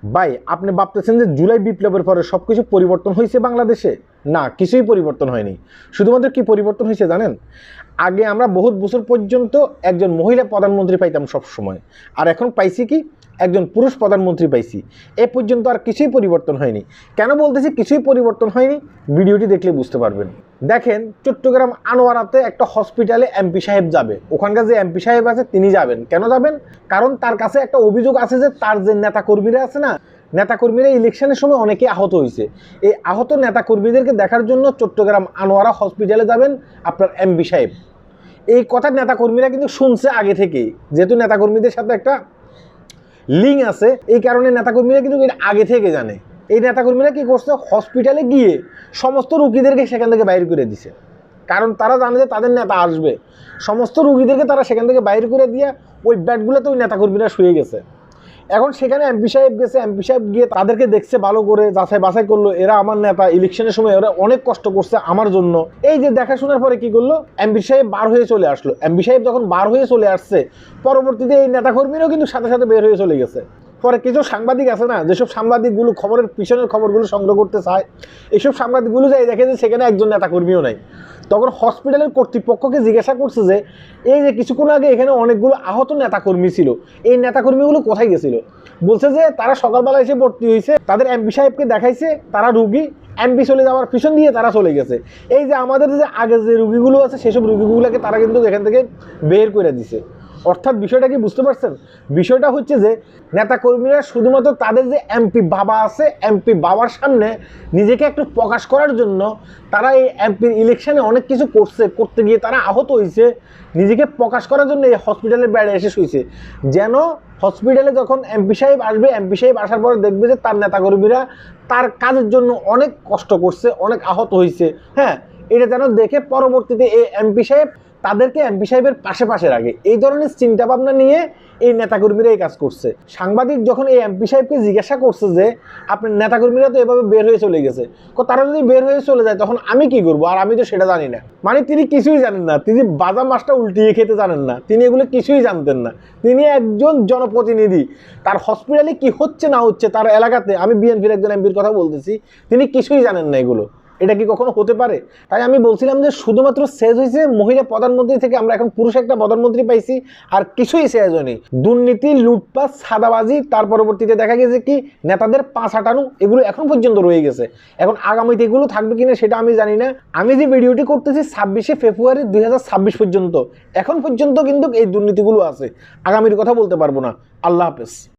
ভাই আপনি ভাবতেছেন যে জুলাই বিপ্লবের পরে সব কিছু পরিবর্তন হয়েছে বাংলাদেশে? না, কিছুই পরিবর্তন হয়নি। শুধুমাত্র কি পরিবর্তন হয়েছে জানেন? আগে আমরা বহুত বছর পর্যন্ত একজন মহিলা প্রধানমন্ত্রী পাইতাম সব সময়, আর এখন পাইছি কি একজন পুরুষ প্রধানমন্ত্রী পাইছি। এ পর্যন্ত আর কিছুই পরিবর্তন হয়নি। কেন বলতেছি কিছুই পরিবর্তন হয়নি? ভিডিওটি দেখলে বুঝতে পারবেন। দেখেন, চট্টগ্রাম আনোয়ারাতে একটা হসপিটালে এমপি সাহেব যাবে। ওখানকার যে এমপি সাহেব আছে তিনি যাবেন। কেন যাবেন? কারণ তার কাছে একটা অভিযোগ আছে যে তার যে নেতাকর্মীরা আছে না, নেতাকর্মীরা ইলেকশনের সময় অনেকে আহত হয়েছে। এই আহত নেতাকর্মীদেরকে দেখার জন্য চট্টগ্রাম আনোয়ারা হসপিটালে যাবেন আপনার এমপি সাহেব। এই কথা নেতাকর্মীরা কিন্তু শুনছে আগে থেকেই, যেহেতু নেতাকর্মীদের সাথে একটা লিঙ্ক আছে, এই কারণে নেতাকর্মীরা কিন্তু আগে থেকে জানে। এই নেতাকর্মীরা কি করছে, হসপিটালে গিয়ে সমস্ত রুগীদেরকে সেখান থেকে বাইর করে দিছে। কারণ তারা জানে যে তাদের নেতা আসবে। সমস্ত রুগীদেরকে তারা সেখান থেকে বাইর করে দিয়ে ওই বেডগুলোতে ওই নেতাকর্মীরা শুয়ে গেছে। এখন সেখানে এমপি সাহেব গেছে, এমপি সাহেব গিয়ে তাদেরকে দেখছে, ভালো করে যাচাই বাছাই করলো, এরা আমার নেতা, ইলেকশনের সময় ওরা অনেক কষ্ট করছে আমার জন্য। এই যে দেখাশোনার পরে কি করলো, এমপি সাহেব বার হয়ে চলে আসলো। এমপি সাহেব যখন বার হয়ে চলে আসছে, পরবর্তীতে এই নেতাকর্মীরাও কিন্তু সাথে সাথে বের হয়ে চলে গেছে। পরে কিছু সাংবাদিক আছে না, যেসব সাংবাদিকগুলো খবরের পিছনের খবরগুলো সংগ্রহ করতে চায়, এইসব সাংবাদিকগুলো যাই দেখে যে সেখানে একজন নেতাকর্মীও নাই। তখন হসপিটালের কর্তৃপক্ষকে জিজ্ঞাসা করছে যে এই যে কিছুক্ষণ আগে এখানে অনেকগুলো আহত নেতাকর্মী ছিল, এই নেতাকর্মীগুলো কোথায় গেছিল? বলছে যে তারা সকালবেলা এসে ভর্তি হয়েছে, তাদের এমপি সাহেবকে দেখাইছে, তারা রুগী, এমপি চলে যাওয়ার পিছন দিয়ে তারা চলে গেছে। এই যে আমাদের যে আগে যে রুগীগুলো আছে সেসব রুগীগুলোকে তারা কিন্তু এখান থেকে বের করে দিছে। অর্থাৎ বিষয়টা কি বুঝতে পারছেন? বিষয়টা হচ্ছে যে নেতাকর্মীরা শুধুমাত্র তাদের যে এমপি বাবা আছে, এমপি বাবার সামনে নিজেকে একটু প্রকাশ করার জন্য তারা এই এমপির ইলেকশনে অনেক কিছু করতে গিয়ে তারা আহত হয়েছে, নিজেকে প্রকাশ করার জন্য এই হসপিটালের বেড়ে এসে শুয়েছে। যেন হসপিটালে যখন এমপি সাহেব আসবে, এমপি সাহেব আসার পরে দেখবে যে তার নেতাকর্মীরা তার কাজের জন্য অনেক কষ্ট করছে, অনেক আহত হয়েছে। হ্যাঁ, এটা যেন দেখে পরবর্তীতে এই এমপি সাহেব তাদেরকে এমপি সাহেবের পাশে রাখে। এই ধরনের চিন্তা ভাবনা নিয়ে এই নেতাকর্মীরা এই কাজ করছে। সাংবাদিক যখন এই এমপি সাহেবকে জিজ্ঞাসা করছে যে আপনার নেতাকর্মীরা তো এভাবে বের হয়ে চলে গেছে, তারা যদি বের হয়ে চলে যায় তখন আমি কি করবো? আর আমি তো সেটা জানি না। মানে তিনি কিছুই জানেন না, তিনি বাদাম মাছটা উল্টিয়ে খেতে জানেন না, তিনি এগুলো কিছুই জানতেন না। তিনি একজন জনপ্রতিনিধি, তার হসপিটালে কি হচ্ছে না হচ্ছে তার এলাকাতে, আমি বিএনপির একজন এমপির কথা বলতেছি, তিনি কিছুই জানেন না এগুলো। এটা কি কখনো হতে পারে? তাই আমি বলছিলাম যে শুধুমাত্র শেষ হয়েছে মহিলা প্রধানমন্ত্রী থেকে আমরা এখন পুরুষ একটা প্রধানমন্ত্রী পাইছি, আর কিছুই শেষ হয়নি। দুর্নীতি, লুটপাট, সাদাবাজি, তার পরবর্তীতে দেখা গেছে কি নেতাদের পাঁচ হাঁটানো, এগুলো এখন পর্যন্ত রয়ে গেছে। এখন আগামীতে এগুলো থাকবে কিনা সেটা আমি জানি না। আমি যে ভিডিওটি করতেছি 26শে ফেব্রুয়ারি 2026 পর্যন্ত, এখন পর্যন্ত কিন্তু এই দুর্নীতিগুলো আছে। আগামীর কথা বলতে পারবো না। আল্লাহ হাফেজ।